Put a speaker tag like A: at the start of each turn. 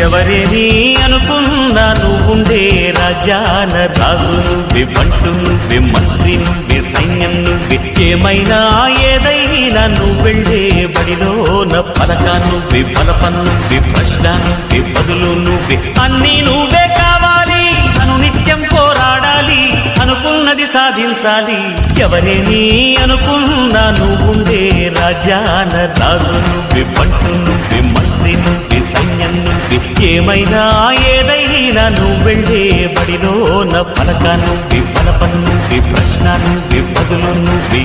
A: ఎవరేని అనుకున్నా నువ్వుండే రాజ్యాన రాజు నువ్వే, బంటు నువ్వే, మంత్రి నువ్వే, సైన్యం నువ్వే, ఏమైనా ఏదైనా నువ్వెళ్ళే బడిలోన పలక నువ్వే, బలపం నువ్వే, ప్రశ్న నువ్వే, బదులు నువ్వే, అన్నీ నువ్వే కావాలి. నిత్యం పోరాడాలి, అనుకున్నది సాధించాలి. ఎవరేని అనుకున్నా నువ్వుండే రాజ్యాన రాజు నువ్వే, బంటు నువ్వే, మంత్రి నువ్వే, సైన్యం నువ్వే, ఏమైనా ఏదైనా నువ్వెళ్ళే బడిలోన పలక నువ్వే, బలపం నువ్వే, ప్రశ్న నువ్వే, బదులు నువ్వే.